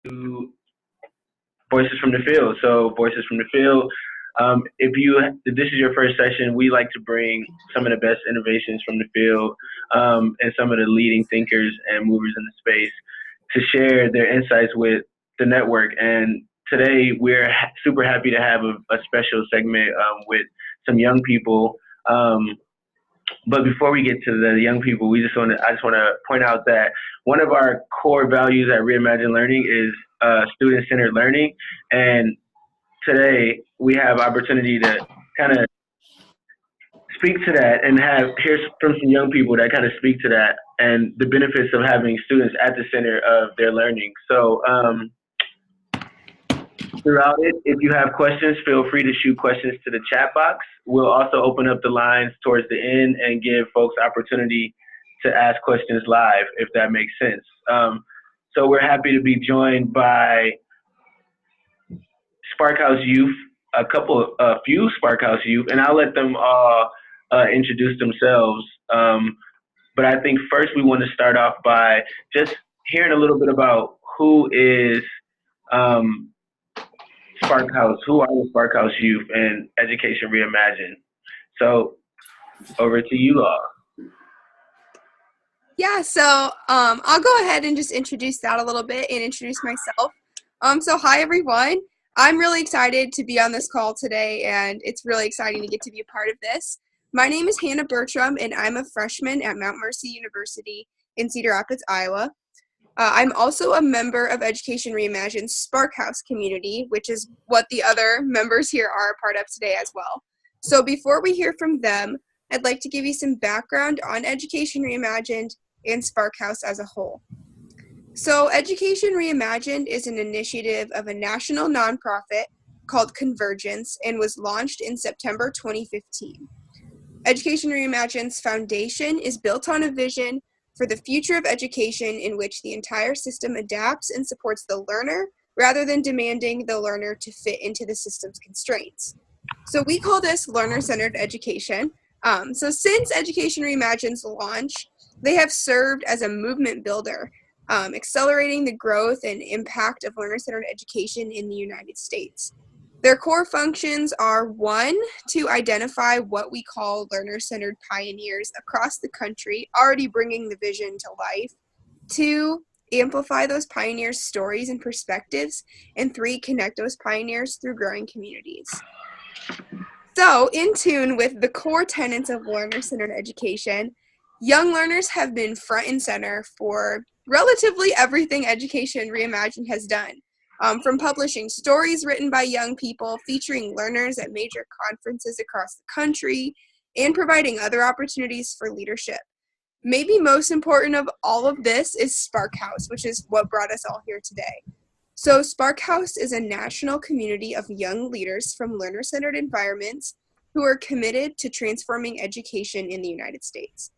Voices from the Field. So Voices from the Field. If this is your first session, we like to bring some of the best innovations from the field and some of the leading thinkers and movers in the space to share their insights with the network. And today we're super happy to have a special segment with some young people. But before we get to the young people, I just want to point out that one of our core values at Reimagine Learning is student-centered learning. And today we have opportunity to kind of speak to that and hear from some young people that kind of speak to that and the benefits of having students at the center of their learning. So throughout it, if you have questions, feel free to shoot questions to the chat box. We'll also open up the lines towards the end and give folks opportunity to ask questions live, if that makes sense. So we're happy to be joined by SparkHouse youth, a few SparkHouse youth, and I'll let them all introduce themselves. But I think first we want to start off by just hearing a little bit about who is SparkHouse, who are the SparkHouse youth and Education Reimagined. So over to you all. Yeah, so I'll go ahead and just introduce that a little bit and introduce myself. So hi everyone. I'm really excited to be on this call today, and it's really exciting to get to be a part of this. My name is Hannah Bertram, and I'm a freshman at Mount Mercy University in Cedar Rapids, Iowa. I'm also a member of Education Reimagine's SparkHouse Community, which is what the other members here are a part of today as well. So before we hear from them, I'd like to give you some background on Education Reimagined and SparkHouse as a whole. So Education Reimagined is an initiative of a national nonprofit called Convergence and was launched in September 2015. Education Reimagined's foundation is built on a vision for the future of education in which the entire system adapts and supports the learner rather than demanding the learner to fit into the system's constraints. So we call this learner-centered education. So since Education Reimagine's launch, they have served as a movement builder, accelerating the growth and impact of learner-centered education in the United States. Their core functions are 1, to identify what we call learner-centered pioneers across the country, already bringing the vision to life. 2, amplify those pioneers' stories and perspectives. And 3, connect those pioneers through growing communities. So, in tune with the core tenets of learner-centered education, young learners have been front and center for relatively everything Education Reimagined has done. From publishing stories written by young people, featuring learners at major conferences across the country, and providing other opportunities for leadership. Maybe most important of all of this is SparkHouse, which is what brought us all here today. So SparkHouse is a national community of young leaders from learner-centered environments who are committed to transforming education in the United States.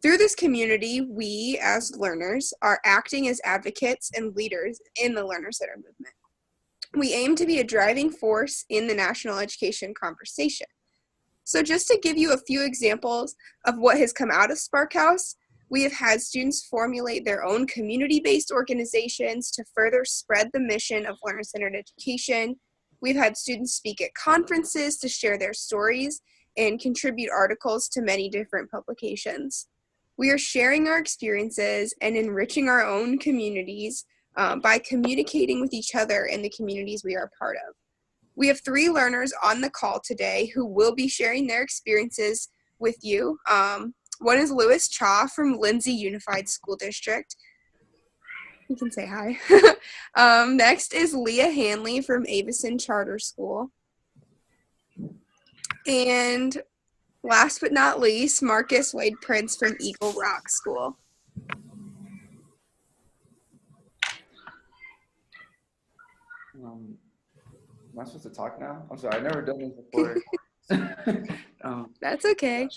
Through this community, we, as learners, are acting as advocates and leaders in the learner-centered movement. We aim to be a driving force in the national education conversation. So just to give you a few examples of what has come out of SparkHouse, we have had students formulate their own community-based organizations to further spread the mission of learner-centered education. We've had students speak at conferences to share their stories and contribute articles to many different publications. We are sharing our experiences and enriching our own communities by communicating with each other in the communities we are a part of. We have 3 learners on the call today who will be sharing their experiences with you. One is Lewis Cha from Lindsay Unified School District. You can say hi. Next is Leah Hanley from Avison Charter School. And last but not least, Marcus Wade Prince from Eagle Rock School. Am I supposed to talk now? I'm sorry, I've never done this before. That's okay.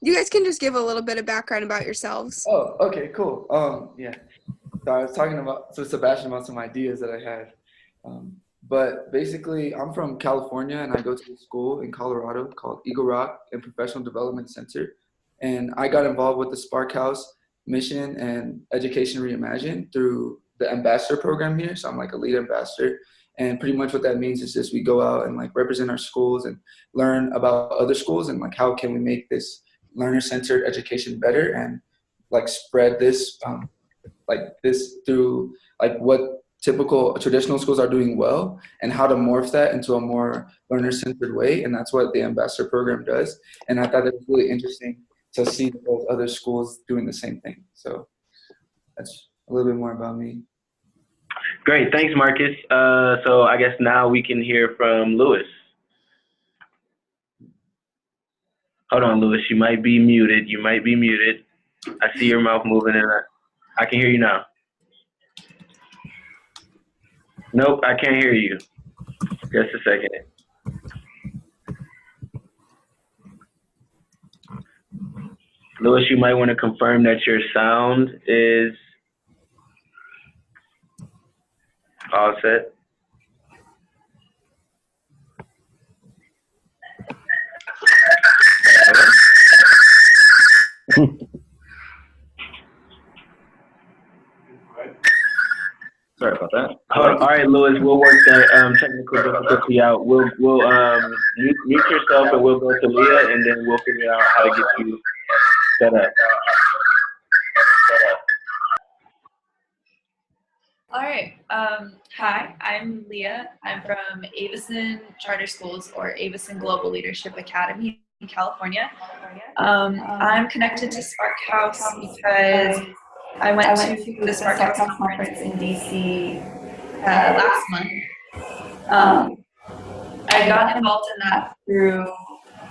You guys can just give a little bit of background about yourselves. Oh, okay, cool. Yeah. So I was talking to Sebastian about some ideas that I had. But basically, I'm from California, and I go to a school in Colorado called Eagle Rock and Professional Development Center. And I got involved with the SparkHouse mission and Education Reimagined through the ambassador program here. So I'm like a lead ambassador. And pretty much what that means is just we go out and like represent our schools and learn about other schools and like how can we make this learner-centered education better and like spread this through like what typical traditional schools are doing well and how to morph that into a more learner-centered way. And that's what the ambassador program does. And I thought it was really interesting to see those other schools doing the same thing. So that's a little bit more about me. Great, thanks, Marcus. So I guess now we can hear from Lewis. Hold on, Lewis, you might be muted. I see your mouth moving and I can hear you now. Nope, I can't hear you. Just a second. Lewis, you might want to confirm that your sound is all set. Sorry about that. All right, Lewis, we'll work that technical difficulty out. We'll mute yourself and we'll go to Leah and then we'll figure out how to get you set up. All right. Hi, I'm Leah. I'm from Avison Charter Schools or Avison Global Leadership Academy in California. I'm connected to SparkHouse because I went to the SparkHouse conference in DC last month. I got involved in that through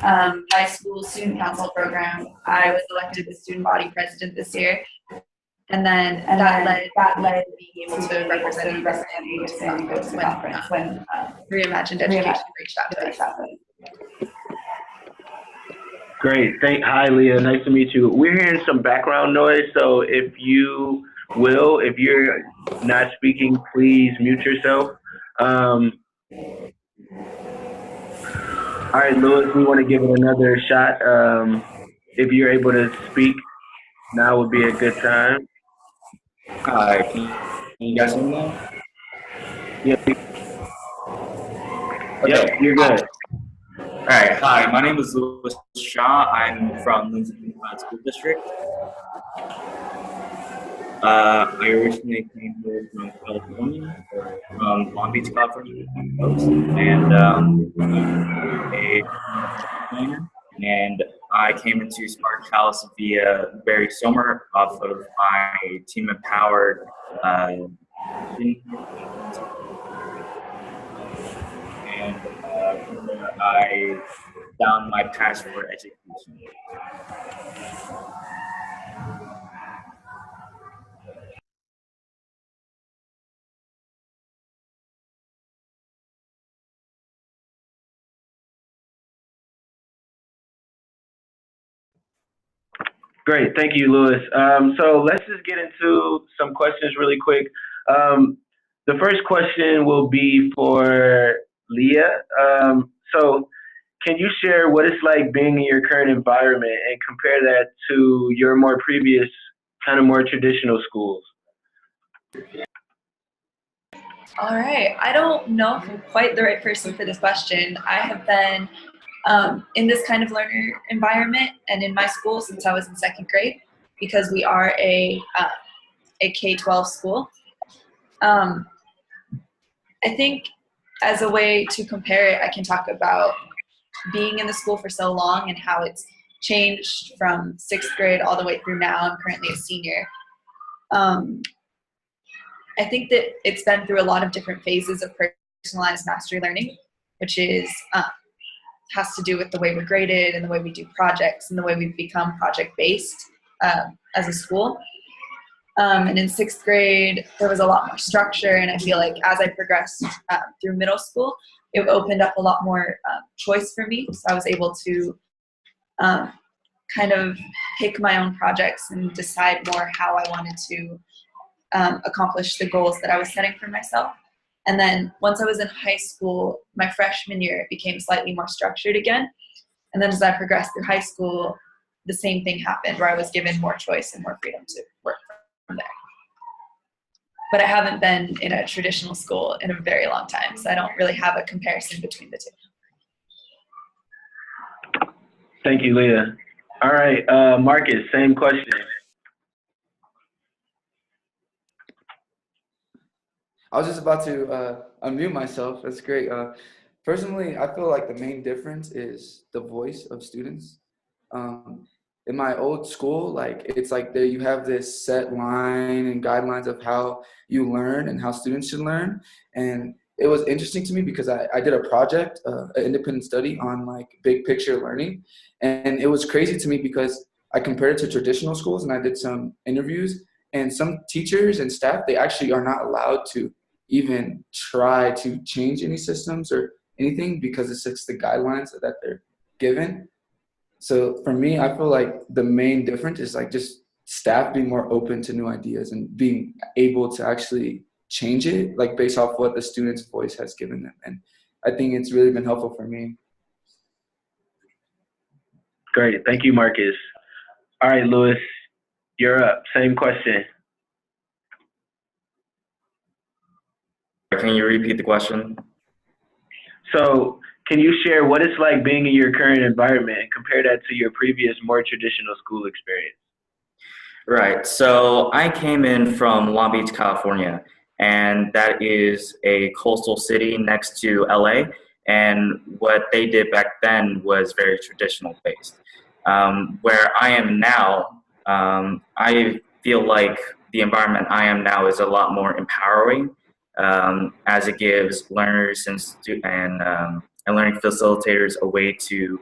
high school student council program. I was elected the student body president this year. And then that led to being able to represent when Reimagined Education reached out to us. Great. Hi, Leah. Nice to meet you. We're hearing some background noise, so if you're not speaking, please mute yourself. All right, Lewis, we want to give it another shot. If you're able to speak, now would be a good time. Hi, can you guys hear me now? Yeah. Okay. Yep, you're good. All right. Hi, my name is Louis Shaw. I'm from Lindsay Unified School District. I originally came here from California, from Long Beach, California, and I'm a planner. And I came into SparkHouse via Barry Sommer off of my Team Empowered. And from there, I found my passion for education. Great, thank you, Lewis. So let's just get into some questions really quick. The first question will be for Leah. So can you share what it's like being in your current environment and compare that to your more previous, kind of more traditional schools? All right. I don't know if I'm quite the right person for this question. I have been in this kind of learner environment and in my school since I was in second grade because we are a K-12 school. I think as a way to compare it, I can talk about being in the school for so long and how it's changed from sixth grade all the way through now. I'm currently a senior. I think that it's been through a lot of different phases of personalized mastery learning, which is has to do with the way we're graded and the way we do projects and the way we've become project-based as a school. And in sixth grade, there was a lot more structure, and I feel like as I progressed through middle school, it opened up a lot more choice for me. So I was able to kind of pick my own projects and decide more how I wanted to accomplish the goals that I was setting for myself. And then once I was in high school, my freshman year, it became slightly more structured again. And then as I progressed through high school, the same thing happened where I was given more choice and more freedom to work from there. but I haven't been in a traditional school in a very long time, so I don't really have a comparison between the two. Thank you, Leah. All right, Marcus, same question. I was just about to unmute myself. That's great. Personally, I feel like the main difference is the voice of students. In my old school, like it's like there you have this set line and guidelines of how you learn and how students should learn. And it was interesting to me because I did a project, an independent study on like big picture learning. And it was crazy to me because I compared it to traditional schools and I did some interviews, and some teachers and staff, they actually are not allowed to even try to change any systems or anything because it's just the guidelines that they're given. So for me, I feel like the main difference is like just staff being more open to new ideas and being able to actually change it, like based off what the student's voice has given them. And I think it's really been helpful for me. Great, thank you, Marcus. All right, Lewis, you're up. Same question. Can you repeat the question? So, can you share what it's like being in your current environment and compare that to your previous, more traditional school experience? Right. So I came in from Long Beach, California, and that is a coastal city next to LA. And what they did back then was very traditional based. Where I am now, I feel like the environment I am now is a lot more empowering, as it gives learners and learning facilitators a way to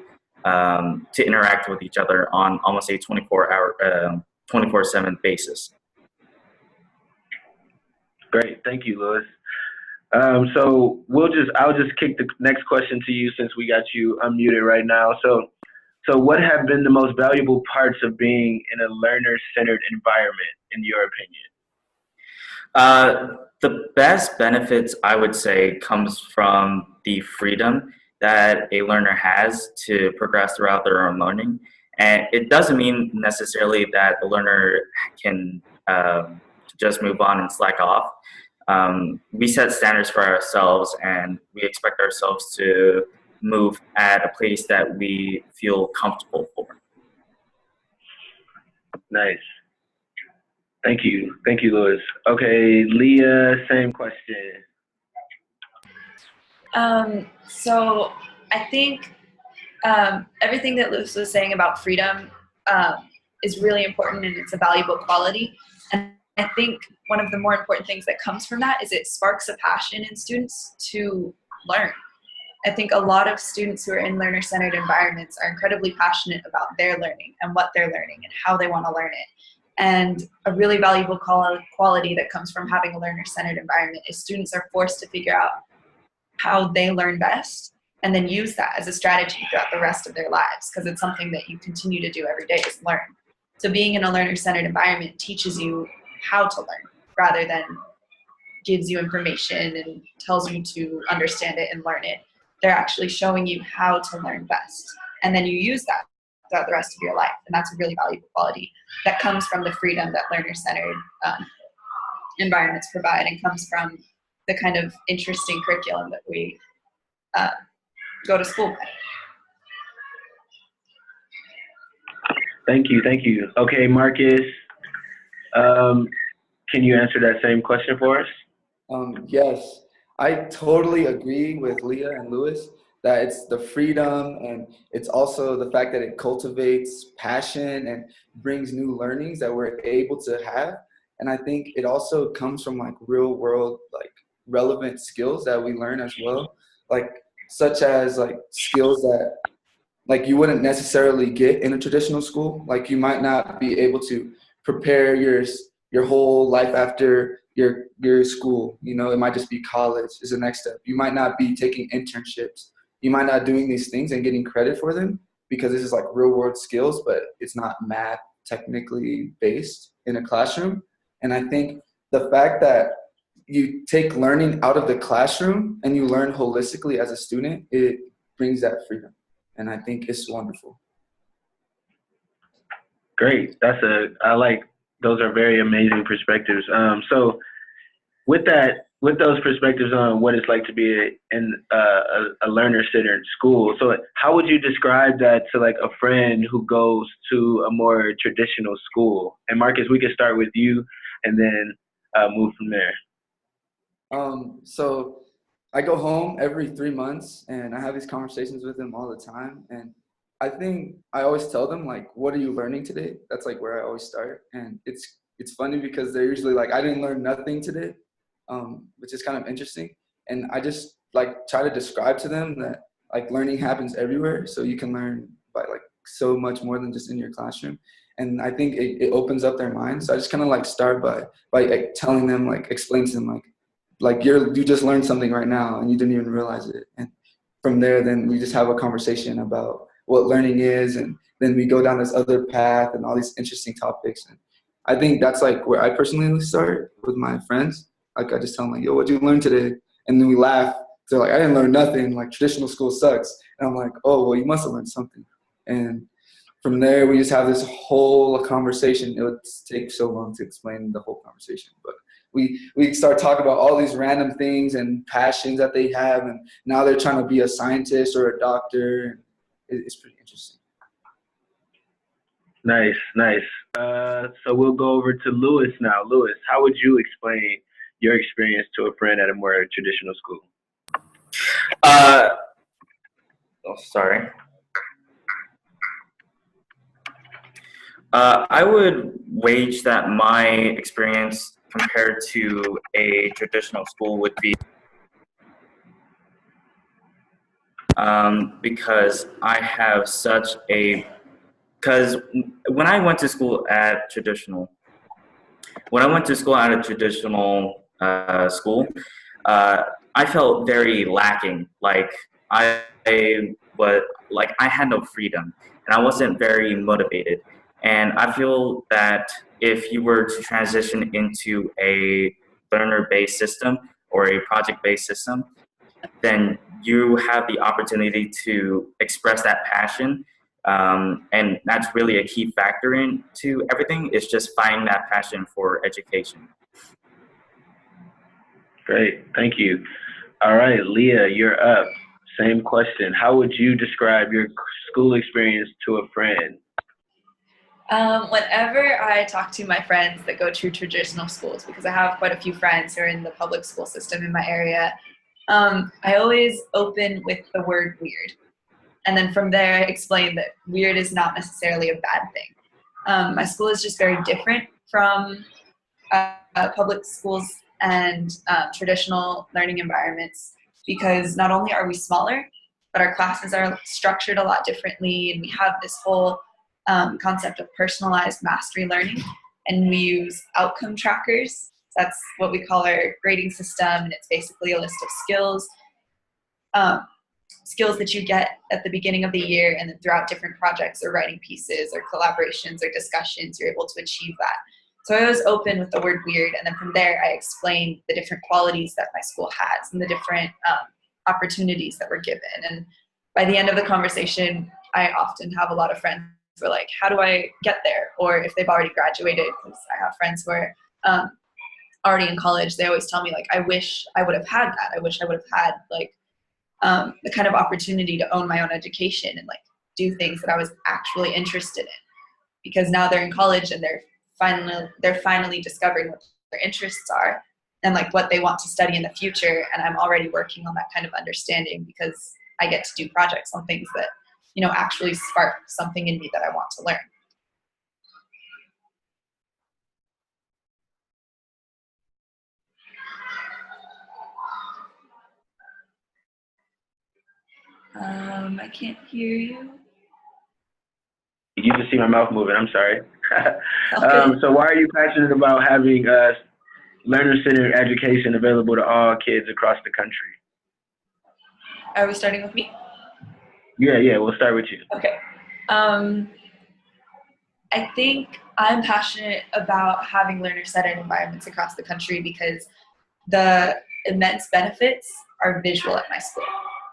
interact with each other on almost a 24/7 basis. Great, thank you, Lewis. So I'll just kick the next question to you since we got you unmuted right now. So what have been the most valuable parts of being in a learner-centered environment, in your opinion? The best benefits, I would say, comes from the freedom that a learner has to progress throughout their own learning. And it doesn't mean necessarily that a learner can just move on and slack off. We set standards for ourselves, and we expect ourselves to move at a pace that we feel comfortable for. Nice. Thank you, Lewis. Okay, Leah, same question. So I think everything that Lewis was saying about freedom is really important, and it's a valuable quality. And I think one of the more important things that comes from that is it sparks a passion in students to learn. I think a lot of students who are in learner-centered environments are incredibly passionate about their learning and what they're learning and how they want to learn it. And a really valuable quality that comes from having a learner-centered environment is students are forced to figure out how they learn best and then use that as a strategy throughout the rest of their lives, because it's something that you continue to do every day is learn. So being in a learner-centered environment teaches you how to learn rather than gives you information and tells you to understand it and learn it. They're actually showing you how to learn best. And then you use that throughout the rest of your life. And that's a really valuable quality that comes from the freedom that learner-centered environments provide, and comes from the kind of interesting curriculum that we go to school with. Thank you. Okay, Marcus, can you answer that same question for us? Yes, I totally agree with Leah and Lewis that it's the freedom, and it's also the fact that it cultivates passion and brings new learnings that we're able to have. And I think it also comes from like real world, like relevant skills that we learn as well, like such as like skills that like you wouldn't necessarily get in a traditional school. Like you might not be able to prepare your whole life after your school. You know, it might just be college is the next step. You might not be taking internships. You might not doing these things and getting credit for them because this is like real world skills, but it's not math technically based in a classroom. And I think the fact that you take learning out of the classroom and you learn holistically as a student, it brings that freedom. And I think it's wonderful. Great. Those are very amazing perspectives. So with those perspectives on what it's like to be a learner-centered school, so how would you describe that to like a friend who goes to a more traditional school? And Marcus, we could start with you and then move from there. So I go home every 3 months and I have these conversations with them all the time. And I think I always tell them like, what are you learning today? That's like where I always start. And it's funny because they're usually like, I didn't learn nothing today, which is kind of interesting. And I just like try to describe to them that like learning happens everywhere. So you can learn by like so much more than just in your classroom. And I think it opens up their minds. So I just kind of like start by like, telling them, like explain to them like you just learned something right now and you didn't even realize it. And from there, then we just have a conversation about what learning is. And then we go down this other path and all these interesting topics. And I think that's like where I personally start with my friends. Like I just tell them like, yo, what'd you learn today? And then we laugh. They're like, I didn't learn nothing. Like traditional school sucks. And I'm like, oh, well, you must have learned something. And from there, we just have this whole conversation. It would take so long to explain the whole conversation, but we start talking about all these random things and passions that they have, and now they're trying to be a scientist or a doctor. It's pretty interesting. Nice. So we'll go over to Lewis now. Lewis, how would you explain your experience to a friend at a more traditional school? Sorry. I would wage that my experience compared to a traditional school would be because I have because when I went to school at a traditional school, I felt very lacking. Like I had no freedom and I wasn't very motivated. And I feel that if you were to transition into a learner-based system or a project-based system, then you have the opportunity to express that passion. And that's really a key factor into everything, is just finding that passion for education. Great, thank you. All right, Leah, you're up. Same question. How would you describe your school experience to a friend? Whenever I talk to my friends that go to traditional schools, because I have quite a few friends who are in the public school system in my area, I always open with the word weird. And then from there, I explain that weird is not necessarily a bad thing. My school is just very different from public schools and traditional learning environments, because not only are we smaller, but our classes are structured a lot differently, and we have this whole concept of personalized mastery learning, and we use outcome trackers. That's what we call our grading system, and it's basically a list of skills that you get at the beginning of the year, and then throughout different projects or writing pieces or collaborations or discussions, you're able to achieve that. So I always open with the word weird, and then from there I explain the different qualities that my school has and the different opportunities that we're given. And by the end of the conversation, I often have a lot of friends who are like, how do I get there? Or if they've already graduated, because I have friends who are already in college, they always tell me like, I wish I would have had that. I wish I would have had like the kind of opportunity to own my own education and like do things that I was actually interested in. Because now they're in college and they're finally discovering what their interests are and like what they want to study in the future. And I'm already working on that kind of understanding because I get to do projects on things that, you know, actually spark something in me that I want to learn. I can't hear you. You just see my mouth moving. I'm sorry. Okay. So why are you passionate about having learner-centered education available to all kids across the country? Are we starting with me? Yeah, we'll start with you. Okay. I think I'm passionate about having learner-centered environments across the country because the immense benefits are visual at my school.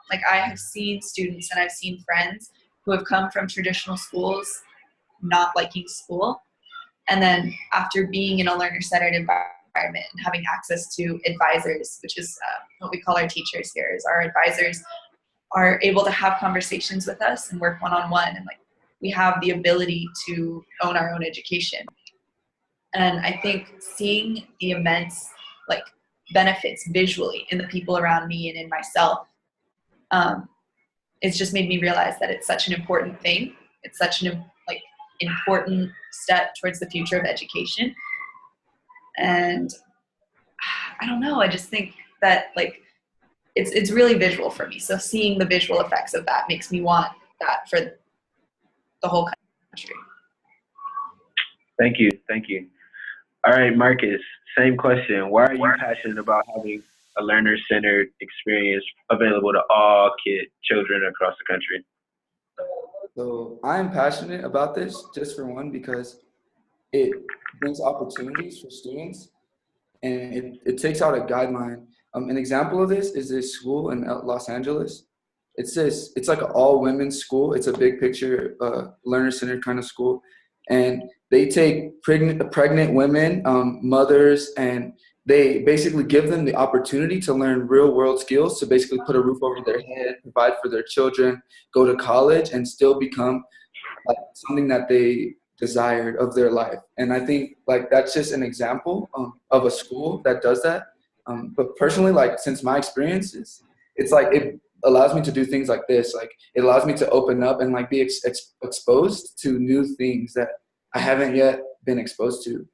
Like I have seen students and I've seen friends who have come from traditional schools not liking school. And then after being in a learner-centered environment environment, and having access to advisors, which is what we call our teachers here, is our advisors are able to have conversations with us and work one-on-one, and like we have the ability to own our own education. And I think seeing the immense like benefits visually in the people around me and in myself, it's just made me realize that it's such an important thing. It's such an like important step towards the future of education. And I don't know, I just think that like it's really visual for me. So seeing the visual effects of that makes me want that for the whole country. Thank you. Thank you. All right, Marcus, same question. Why are you passionate about having a learner-centered experience available to all children across the country? So I'm passionate about this, just for one, because it brings opportunities for students, and it takes out a guideline. An example of this is this school in Los Angeles. It's like an all-women's school. It's a big picture, learner-centered kind of school. And they take pregnant women, mothers, and they basically give them the opportunity to learn real-world skills, to basically put a roof over their head, provide for their children, go to college, and still become like something that they desired of their life. And I think like that's just an example of a school that does that. But personally, like since my experiences, it's like it allows me to do things like this. Like it allows me to open up and like be exposed to new things that I haven't yet been exposed to.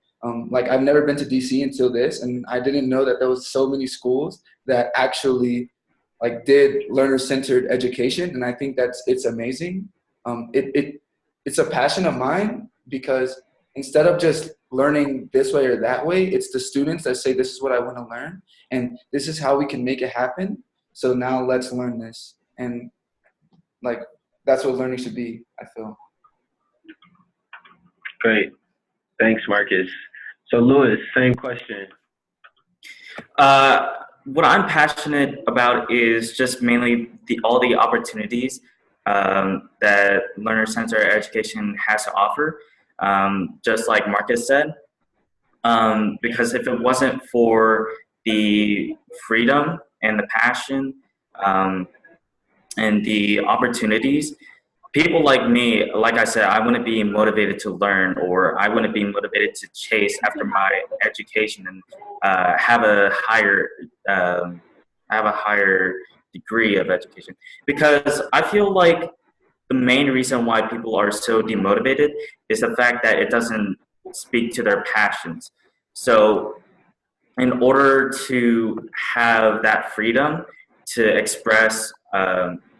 Like I've never been to DC until this, and I didn't know that there was so many schools that actually like did learner-centered education. And I think it's amazing. It's a passion of mine, because instead of just learning this way or that way, it's the students that say, this is what I want to learn, and this is how we can make it happen. So now let's learn this. And like, that's what learning should be, I feel. Great. Thanks, Marcus. So Lewis, same question. What I'm passionate about is just mainly all the opportunities that learner-centered education has to offer, just like Marcus said. Because if it wasn't for the freedom and the passion and the opportunities, people like me, like I said, I wouldn't be motivated to learn, or I wouldn't be motivated to chase after my education and have a higher degree of education. Because I feel like the main reason why people are so demotivated is the fact that it doesn't speak to their passions. So in order to have that freedom to express,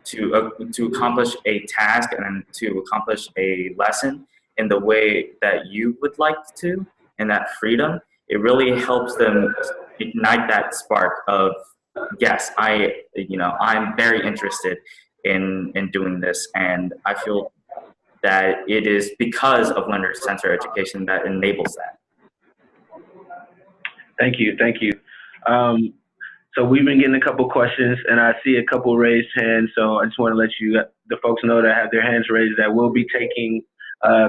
to accomplish a task and to accomplish a lesson in the way that you would like to, and that freedom, it really helps them ignite that spark of, yes, I'm very interested in doing this, and I feel that it is because of learner-centered education that enables that. Thank you. Thank you. So we've been getting a couple questions, and I see a couple raised hands. So I just want to let the folks know that have their hands raised, that we'll be taking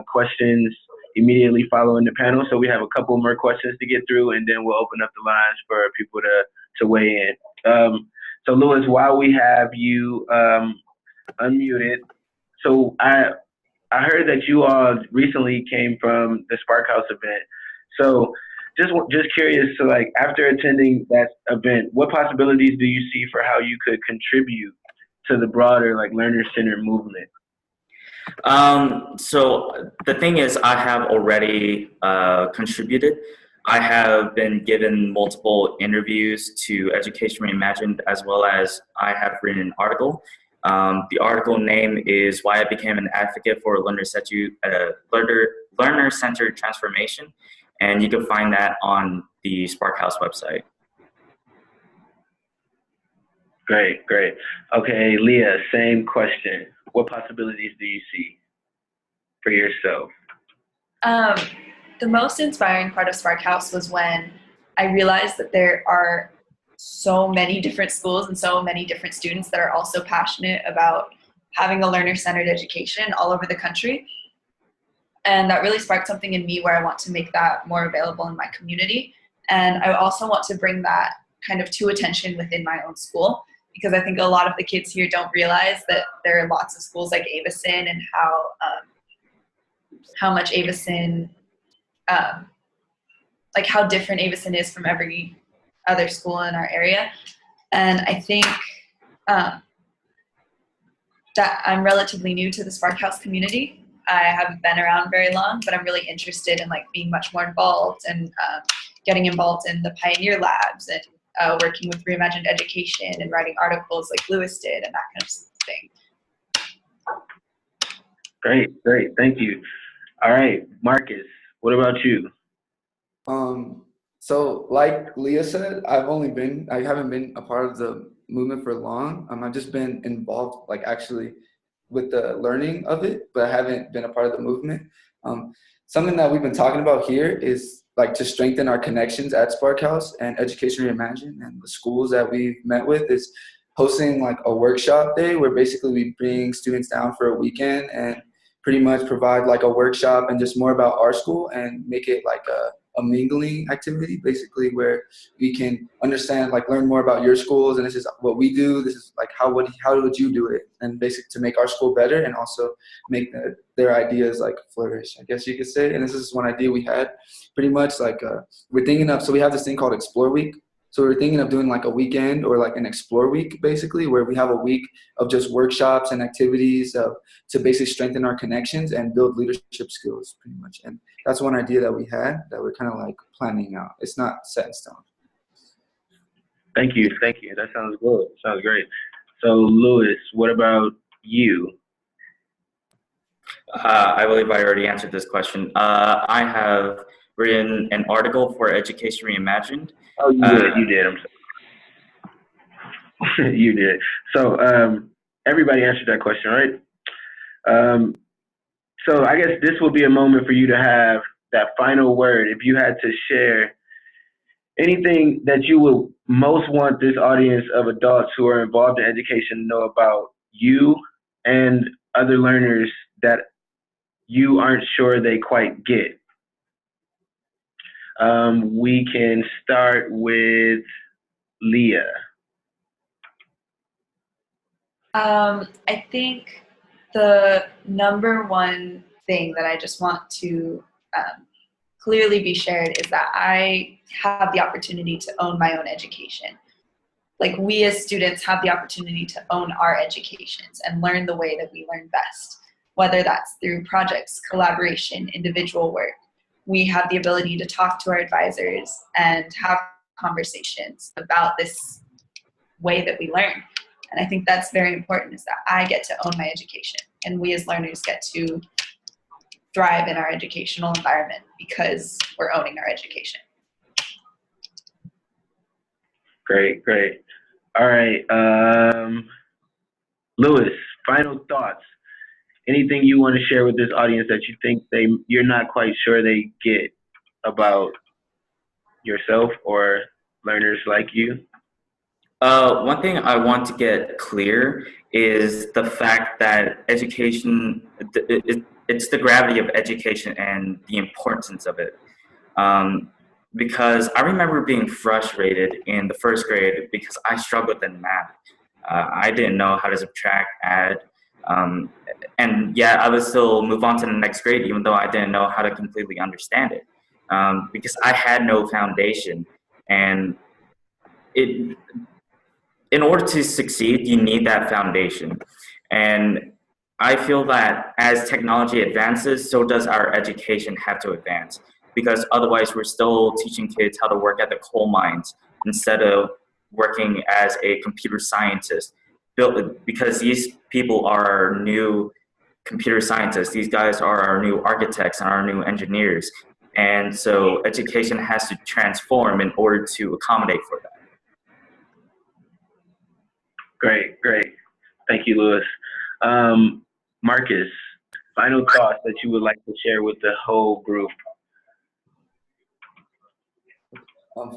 questions immediately following the panel. So we have a couple more questions to get through, and then we'll open up the lines for people to weigh in. So Lewis, while we have you unmuted, so I heard that you all recently came from the SparkHouse event. So just curious, so like after attending that event, what possibilities do you see for how you could contribute to the broader like learner-centered movement? So the thing is, I have already contributed. I have been given multiple interviews to Education Reimagined, as well as I have written an article. The article name is Why I Became an Advocate for Learner-Centered Transformation, and you can find that on the SparkHouse website. Great, great. Okay, Leah, same question. What possibilities do you see for yourself? The most inspiring part of SparkHouse was when I realized that there are so many different schools and so many different students that are also passionate about having a learner-centered education all over the country. And that really sparked something in me where I want to make that more available in my community. And I also want to bring that kind of to attention within my own school, because I think a lot of the kids here don't realize that there are lots of schools like Avison, and how much Avison, like how different Avison is from every other school in our area. And I think that I'm relatively new to the SparkHouse community. I haven't been around very long, but I'm really interested in like being much more involved and getting involved in the pioneer labs and working with Reimagined education and writing articles like Lewis did and that kind of thing. Great, thank you. All right, Marcus, what about you? So like Leah said, I haven't been a part of the movement for long. I've just been involved, like actually with the learning of it, but I haven't been a part of the movement. Something that we've been talking about here is like to strengthen our connections at SparkHouse and Education Reimagine, and the schools that we've met with is hosting like a workshop day where basically we bring students down for a weekend and pretty much provide like a workshop and just more about our school and make it like a mingling activity, basically, where we can understand, like learn more about your schools, and this is what we do, this is like how would you do it, and basically to make our school better and also make their ideas like flourish, I guess you could say. And this is one idea we had pretty much like we're thinking of, so we have this thing called Explore Week. So we're thinking of doing like a weekend or like an Explore Week, basically, where we have a week of just workshops and activities to basically strengthen our connections and build leadership skills, pretty much. And that's one idea that we had that we're kind of like planning out. It's not set in stone. Thank you. That sounds good. Sounds great. So, Lewis, what about you? I believe I already answered this question. I have written an article for Education Reimagined. Oh, you did. I'm sorry. You did. So everybody answered that question, right? So I guess this will be a moment for you to have that final word. If you had to share anything that you would most want this audience of adults who are involved in education to know about you and other learners that you aren't sure they quite get. We can start with Leah. I think the number one thing that I just want to clearly be shared is that I have the opportunity to own my own education. Like, we as students have the opportunity to own our educations and learn the way that we learn best, whether that's through projects, collaboration, individual work. We have the ability to talk to our advisors and have conversations about this way that we learn. And I think that's very important, is that I get to own my education, and we as learners get to thrive in our educational environment because we're owning our education. Great. All right. Lewis, final thoughts. Anything you want to share with this audience that you think you're not quite sure they get about yourself or learners like you? One thing I want to get clear is the fact that education, it's the gravity of education and the importance of it. Because I remember being frustrated in the first grade because I struggled in math. I didn't know how to subtract, add, and yet I would still move on to the next grade even though I didn't know how to completely understand it, because I had no foundation. And in order to succeed, you need that foundation. And I feel that as technology advances, so does our education have to advance, because otherwise we're still teaching kids how to work at the coal mines instead of working as a computer scientist. Because these people are our new computer scientists. These guys are our new architects and our new engineers. And so education has to transform in order to accommodate for that. Great. Thank you, Lewis. Marcus, final thoughts that you would like to share with the whole group?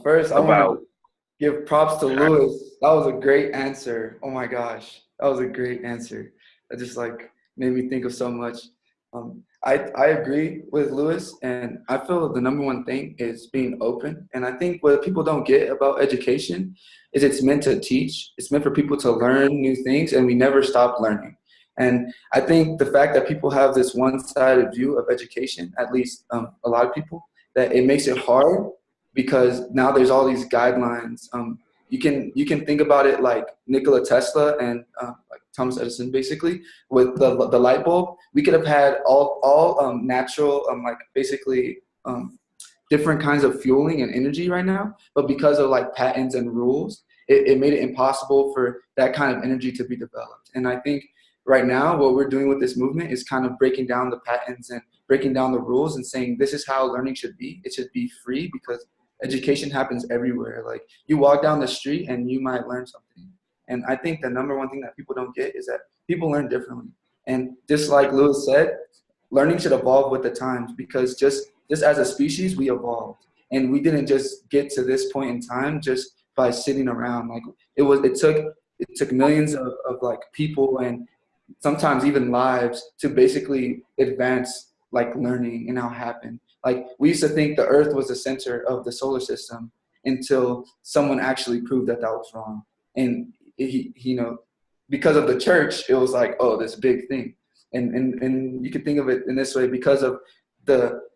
First, I want to give props to Lewis. That was a great answer. Oh my gosh, that was a great answer. That just like made me think of so much. I agree with Lewis, and I feel the number one thing is being open. And I think what people don't get about education is it's meant to teach. It's meant for people to learn new things, and we never stop learning. And I think the fact that people have this one-sided view of education, at least a lot of people, that it makes it hard because now there's all these guidelines. You can think about it like Nikola Tesla and like Thomas Edison, basically, with the light bulb. We could have had all natural, like basically different kinds of fueling and energy right now, but because of like patents and rules, it made it impossible for that kind of energy to be developed. And I think right now what we're doing with this movement is kind of breaking down the patents and breaking down the rules and saying this is how learning should be. It should be free because education happens everywhere. Like you walk down the street and you might learn something. And I think the number one thing that people don't get is that people learn differently. And just like Lewis said, learning should evolve with the times because just as a species, we evolved. And we didn't just get to this point in time just by sitting around. Like it took millions of like people and sometimes even lives to basically advance like learning and how it happened. Like we used to think the earth was the center of the solar system until someone actually proved that was wrong. And because of the church, it was like, oh, this big thing. And you can think of it in this way, because of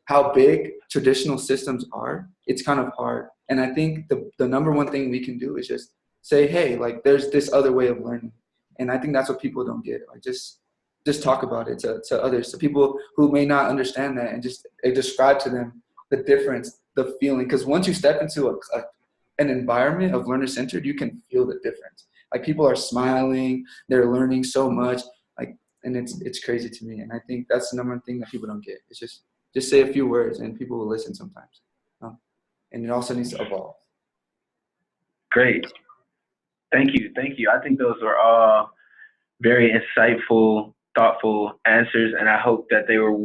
how big traditional systems are, it's kind of hard. And I think the number one thing we can do is just say, hey, like there's this other way of learning. And I think that's what people don't get. Like just talk about it to others, to people who may not understand that, and just describe to them the difference, the feeling. Because once you step into an environment of learner-centered, you can feel the difference. Like people are smiling, they're learning so much, like, and it's crazy to me. And I think that's the number one thing that people don't get. It's just say a few words and people will listen sometimes. And it also needs to evolve. Great. Thank you. I think those were all very insightful, thoughtful answers, and I hope that they were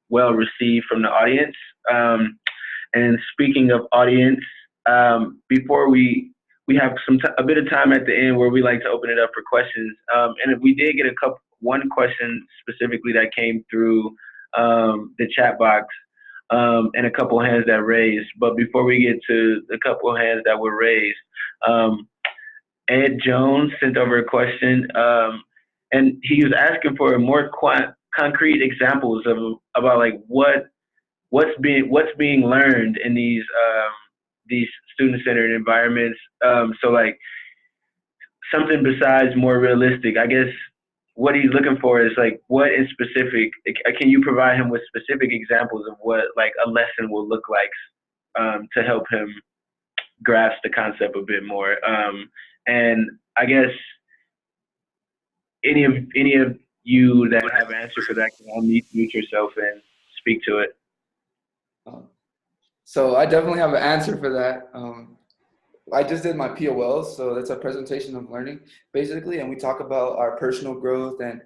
well received from the audience. And speaking of audience, before we have a bit of time at the end where we like to open it up for questions. And we did get one question specifically that came through the chat box, and a couple hands that raised. But before we get to the couple hands that were raised, Ed Jones sent over a question, and he was asking for more concrete examples about like what's being learned in these student-centered environments. So like something besides more realistic. I guess what he's looking for is like what in specific. Can you provide him with specific examples of what like a lesson will look like to help him grasp the concept a bit more? And I guess any of you that have an answer for that can unmute yourself and speak to it. So I definitely have an answer for that. I just did my POLs, so that's a presentation of learning, basically, and we talk about our personal growth and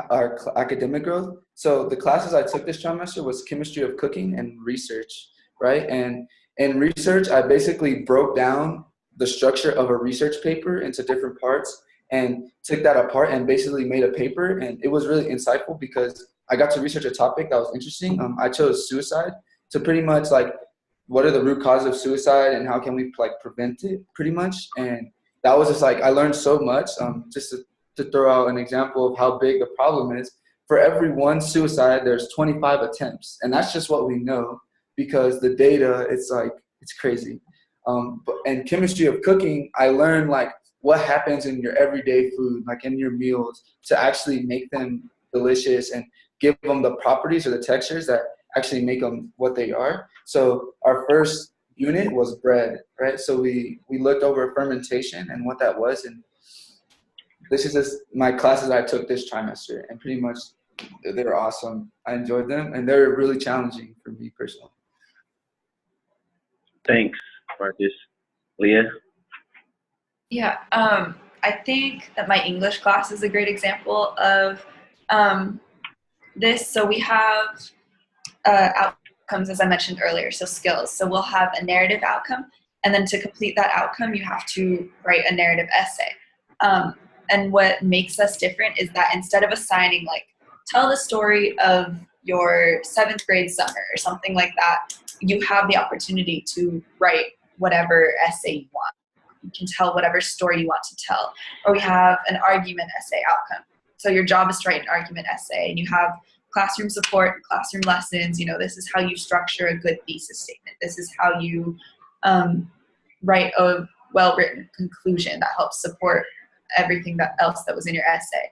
our academic growth. So the classes I took this trimester was chemistry of cooking and research, right? And in research, I basically broke down the structure of a research paper into different parts and took that apart and basically made a paper. And it was really insightful because I got to research a topic that was interesting. I chose suicide to pretty much like, what are the root causes of suicide and how can we like prevent it pretty much. And that was just like, I learned so much. Just to throw out an example of how big the problem is, for every one suicide, there's 25 attempts. And that's just what we know because the data, it's crazy. And chemistry of cooking, I learned like what happens in your everyday food, like in your meals, to actually make them delicious and give them the properties or the textures that actually make them what they are. So our first unit was bread, right? So we looked over fermentation and what that was. And this is just my classes I took this trimester, and pretty much they were awesome. I enjoyed them, and they're really challenging for me personally. Thanks, Marcus. Leah? Yeah, I think that my English class is a great example of this. So we have outcomes, as I mentioned earlier, so skills. So we'll have a narrative outcome, and then to complete that outcome, you have to write a narrative essay. And what makes us different is that instead of assigning, like, tell the story of your 7th grade summer or something like that, you have the opportunity to write whatever essay you want. You can tell whatever story you want to tell. Or we have an argument essay outcome. So your job is to write an argument essay, and you have classroom support, classroom lessons. You know, this is how you structure a good thesis statement. This is how you write a well-written conclusion that helps support everything else that was in your essay.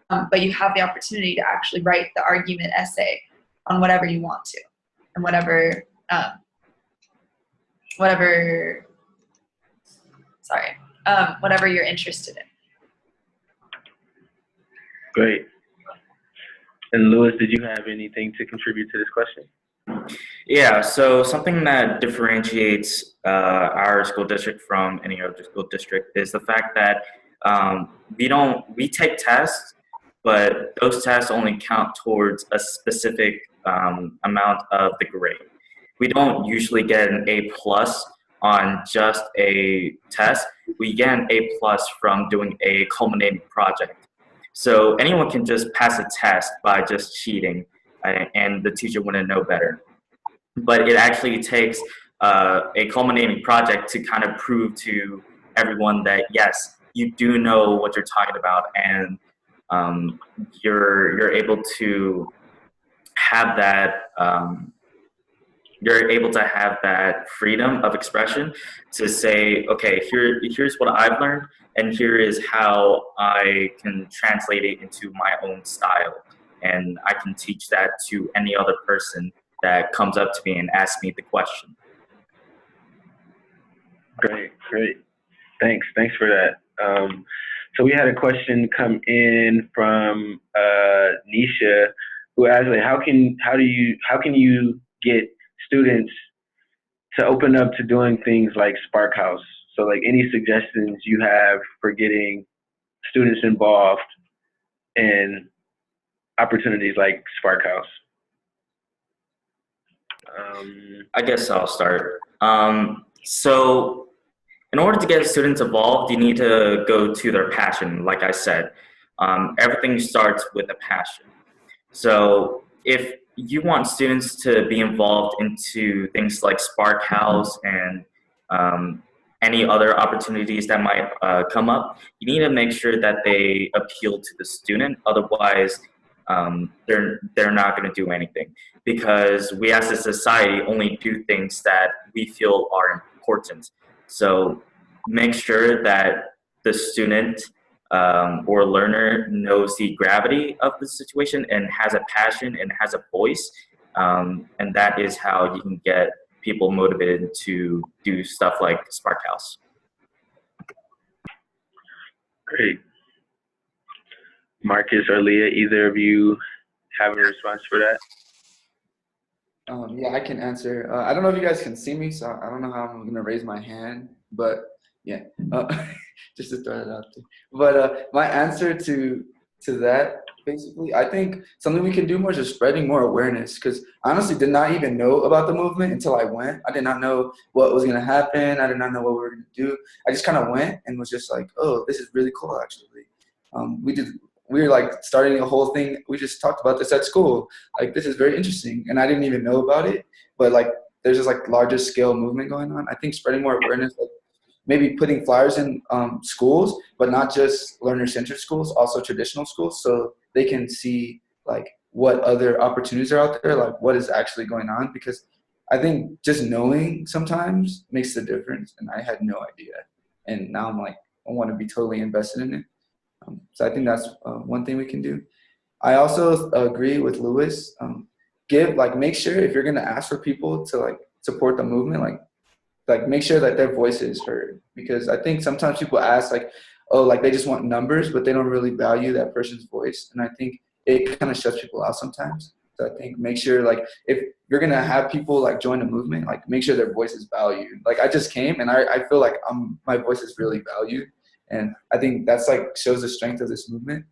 But you have the opportunity to actually write the argument essay on whatever you want to, and whatever you're interested in. Great. And Lewis, did you have anything to contribute to this question? Yeah, so something that differentiates our school district from any other school district is the fact that we take tests, but those tests only count towards a specific amount of the grade. We don't usually get an A+ on just a test. We get an A+ from doing a culminating project. So anyone can just pass a test by just cheating, and the teacher wouldn't know better. But it actually takes a culminating project to kind of prove to everyone that, yes, you do know what you're talking about, and you're able to have that freedom of expression to say, okay, here's what I've learned, and here is how I can translate it into my own style, and I can teach that to any other person that comes up to me and asks me the question. Great. Thanks for that. So we had a question come in from Nisha, who asked, like, how can you get students to open up to doing things like SparkHouse? So, like, any suggestions you have for getting students involved in opportunities like SparkHouse? I guess I'll start. So in order to get students involved, you need to go to their passion. Like I said, everything starts with a passion. So if you want students to be involved into things like SparkHouse and any other opportunities that might come up, you need to make sure that they appeal to the student. Otherwise, they're not going to do anything, because we as a society only do things that we feel are important. So make sure that the student or learner knows the gravity of the situation and has a passion and has a voice, and that is how you can get people motivated to do stuff like SparkHouse. Great. Marcus or Leah, either of you have a response for that? Yeah, I can answer. I don't know if you guys can see me, so I don't know how I'm gonna raise my hand, but yeah, just to throw it out there. But my answer to that, basically, I think something we can do more is just spreading more awareness, because I honestly did not even know about the movement until I went. I did not know what was gonna happen. I did not know what we were gonna do. I just kind of went and was just like, oh, this is really cool, actually. We were like starting a whole thing. We just talked about this at school. Like, this is very interesting. And I didn't even know about it, but like, there's this like larger scale movement going on. I think spreading more awareness, like maybe putting flyers in schools, but not just learner-centered schools, also traditional schools, so they can see like what other opportunities are out there, like what is actually going on. Because I think just knowing sometimes makes the difference. And I had no idea. And now I'm like, I want to be totally invested in it. So I think that's one thing we can do. I also agree with Lewis. Make sure if you're gonna ask for people to like support the movement, like make sure that their voice is heard. Because I think sometimes people ask like, oh, like they just want numbers, but they don't really value that person's voice. And I think it kind of shuts people out sometimes. So I think make sure like if you're gonna have people like join the movement, like make sure their voice is valued. Like I just came and I feel like my voice is really valued. And I think that's like shows the strength of this movement.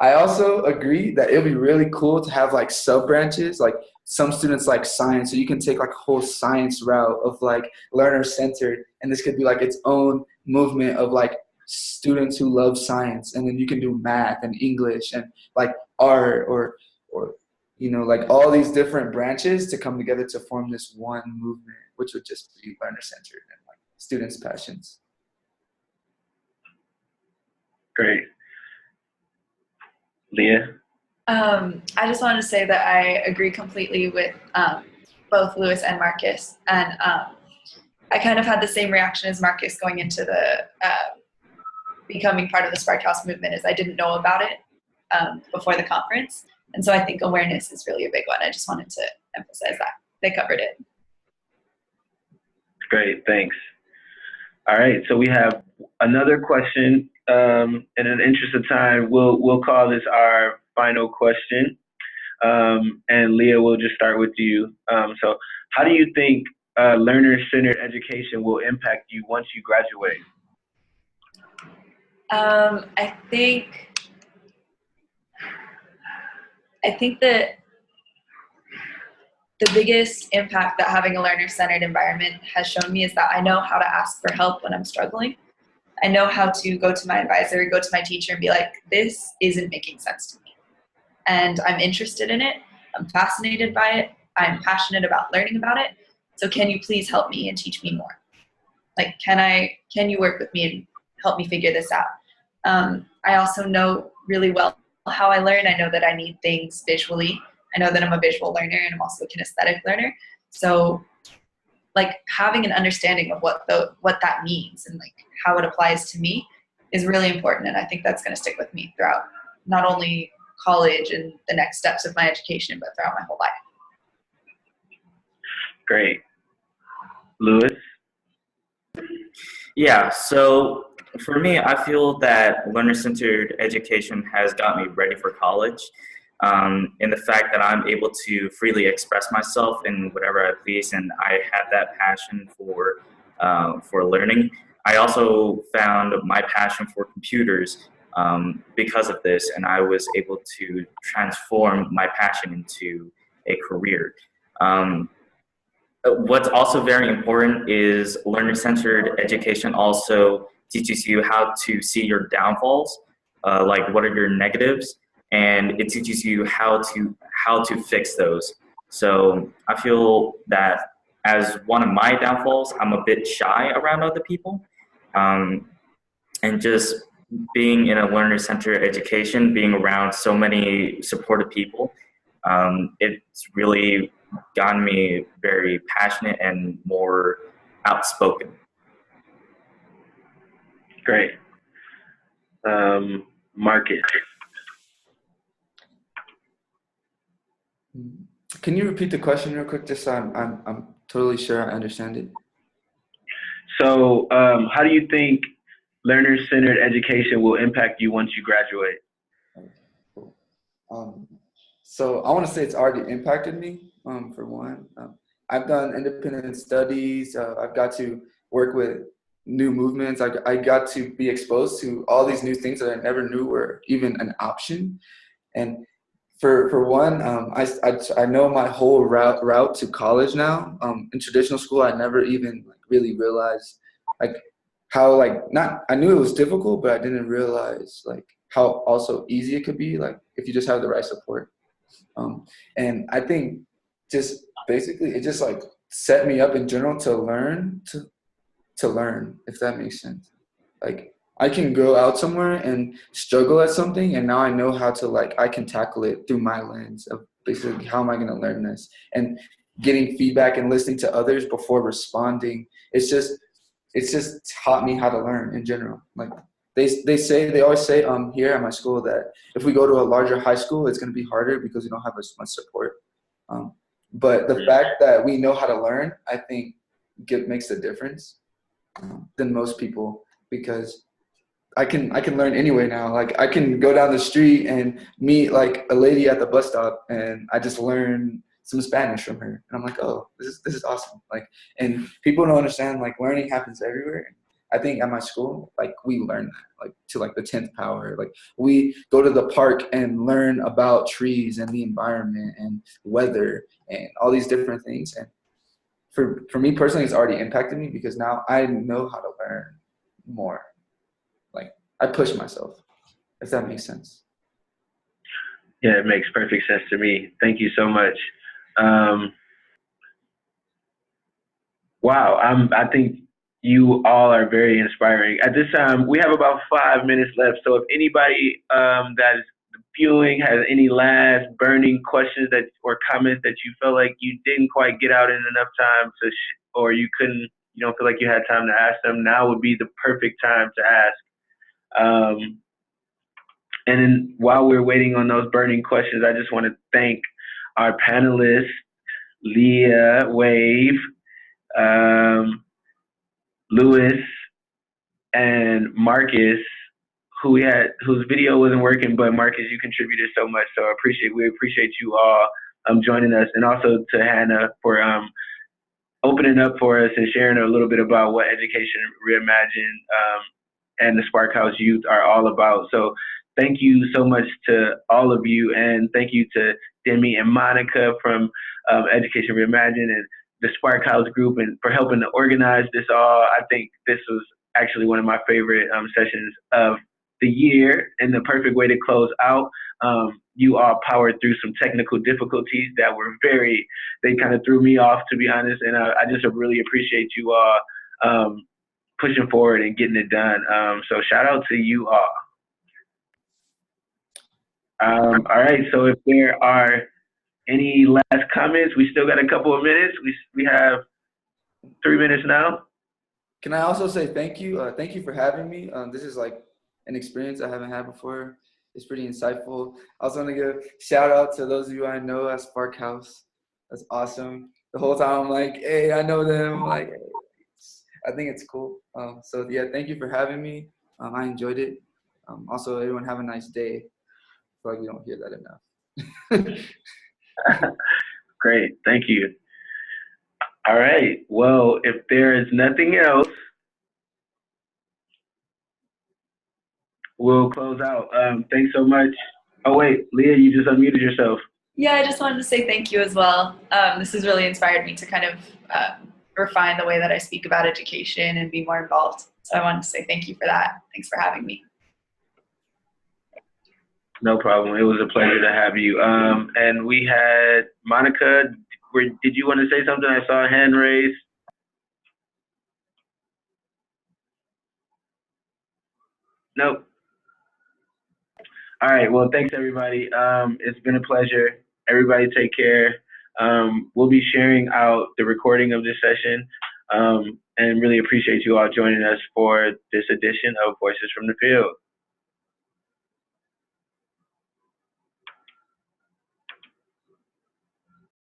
I also agree that it would be really cool to have like sub branches, like some students like science, so you can take like a whole science route of like learner centered, and this could be like its own movement of like students who love science, and then you can do math and English and like art or you know, like all these different branches to come together to form this one movement, which would just be learner-centered and like students' passions. Great. Leah? I just wanted to say that I agree completely with both Lewis and Marcus. And I kind of had the same reaction as Marcus going into the becoming part of the SparkHouse movement, as I didn't know about it before the conference. And so I think awareness is really a big one. I just wanted to emphasize that. They covered it. Great, thanks. All right, so we have another question. In the interest of time, we'll call this our final question. And Leah, we'll just start with you. So how do you think learner-centered education will impact you once you graduate? I think that the biggest impact that having a learner-centered environment has shown me is that I know how to ask for help when I'm struggling. I know how to go to my advisor, go to my teacher and be like, this isn't making sense to me. And I'm interested in it. I'm fascinated by it. I'm passionate about learning about it. So can you please help me and teach me more? Like, can you work with me and help me figure this out? I also know really well how I learn. I know that I need things visually. I know that I'm a visual learner and I'm also a kinesthetic learner. So like having an understanding of what that means and like how it applies to me is really important. And I think that's going to stick with me throughout not only college and the next steps of my education, but throughout my whole life. Great. Lewis? Yeah, so for me, I feel that learner-centered education has got me ready for college. In the fact that I'm able to freely express myself in whatever I please, and I have that passion for learning. I also found my passion for computers because of this, and I was able to transform my passion into a career. What's also very important is learner-centered education also teaches you how to see your downfalls, like what are your negatives, and it teaches you how to fix those. So I feel that as one of my downfalls, I'm a bit shy around other people, and just being in a learner-centered education, being around so many supportive people, it's really gotten me very passionate and more outspoken. Great. Marcus? Can you repeat the question real quick, just so I'm totally sure I understand it? So how do you think learner-centered education will impact you once you graduate? Cool. So I want to say it's already impacted me, for one. I've done independent studies. I've got to work with new movements. I got to be exposed to all these new things that I never knew were even an option. And for one, I know my whole route to college now. In traditional school, I never even really realized how I knew it was difficult, but I didn't realize how also easy it could be if you just have the right support. And I think just basically it just set me up in general to learn, if that makes sense. I can go out somewhere and struggle at something, and now I know how to I can tackle it through my lens of basically how am I going to learn this, and getting feedback and listening to others before responding. It's just taught me how to learn in general. They always say here at my school that if we go to a larger high school, it's going to be harder because we don't have as much support. But the fact that we know how to learn, I think, makes a difference than most people, because I can learn anyway now. I can go down the street and meet a lady at the bus stop, and I just learn some Spanish from her, and I'm like, oh, this is awesome. And people don't understand learning happens everywhere. I think at my school, we learn that to the 10th power. We go to the park and learn about trees and the environment and weather and all these different things. And for me personally, it's already impacted me because now I know how to learn more. I push myself, if that makes sense. Yeah, it makes perfect sense to me. Thank you so much. Wow, I think you all are very inspiring. At this time, we have about 5 minutes left. So if anybody that is viewing has any last burning questions that or comments that you felt like you didn't quite get out in enough time to, or you don't feel like you had time to ask them, now would be the perfect time to ask. And then while we're waiting on those burning questions, I just want to thank our panelists, Leah, Wave, Lewis, and Marcus, whose video wasn't working, but Marcus, you contributed so much, so we appreciate you all joining us, and also to Hannah for opening up for us and sharing a little bit about what Education Reimagined and the SparkHouse Youth are all about. So thank you so much to all of you, and thank you to Demi and Monica from Education Reimagined and the SparkHouse group, and for helping to organize this all. I think this was actually one of my favorite sessions of the year, and the perfect way to close out. You all powered through some technical difficulties that were they kind of threw me off, to be honest, and I just really appreciate you all pushing forward and getting it done. So shout out to you all. All right, so if there are any last comments, we still got a couple of minutes. We have 3 minutes now. Can I also say thank you? Thank you for having me. This is like an experience I haven't had before. It's pretty insightful. I also want to give a shout out to those of you I know at SparkHouse. That's awesome. The whole time I'm like, hey, I know them. Like, I think it's cool. So yeah, thank you for having me. I enjoyed it. Also, everyone have a nice day. I feel like we don't hear that enough. Great, thank you. All right, well, if there is nothing else, we'll close out. Thanks so much. Oh wait, Leah, you just unmuted yourself. Yeah, I just wanted to say thank you as well. This has really inspired me to kind of refine the way that I speak about education and be more involved. So I wanted to say thank you for that. Thanks for having me. No problem. It was a pleasure to have you. And we had Monica. Did you want to say something? I saw a hand raised. Nope. All right. Well, thanks everybody. It's been a pleasure. Everybody take care. We'll be sharing out the recording of this session, and really appreciate you all joining us for this edition of Voices from the Field.